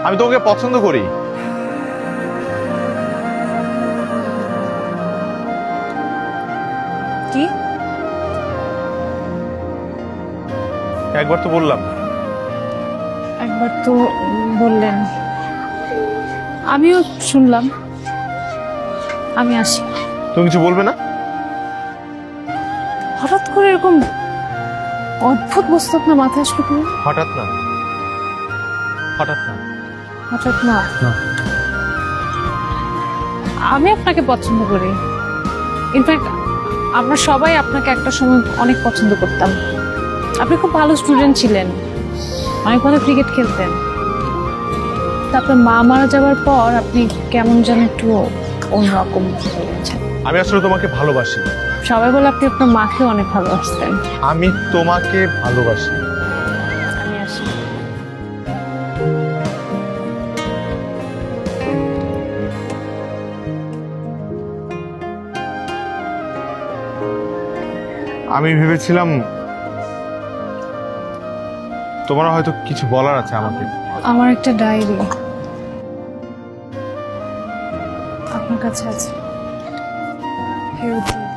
আমি তোমাকে পছন্দ করি। কি? একবার তো বললাম। একবার তো বললেন, আমিও শুনলাম। আমি আসি। তুমি কিছু বলবে না? হঠাৎ করে এরকম অদ্ভুত বস্তু আপনার মাথায় আসলো কেন? হঠাৎ না, হঠাৎ না। হঠাৎ না। না। আমি আপনাকে পছন্দ করি। ইনফ্যাক্ট আমরা সবাই আপনাকে একটা সময় অনেক পছন্দ করতাম। আপনি খুব ভালো স্টুডেন্ট ছিলেন, অনেক ভালো ক্রিকেট খেলতেন। তারপর মা মারা যাওয়ার পর আপনি কেমন যেন একটু অন্যরকম হয়ে গেছেন। আমি আসলে তোমাকে ভালোবাসি। সবাই বলে আপনি আপনার মাকে অনেক ভালোবাসতেন। আমি তোমাকে ভালোবাসি। আমি আসি। আমি ভেবেছিলাম তোমার হয়তো কিছু বলার আছে আমাকে। আমার একটা ডায়েরি আপনার কাছে আছে, ফেরত দিন।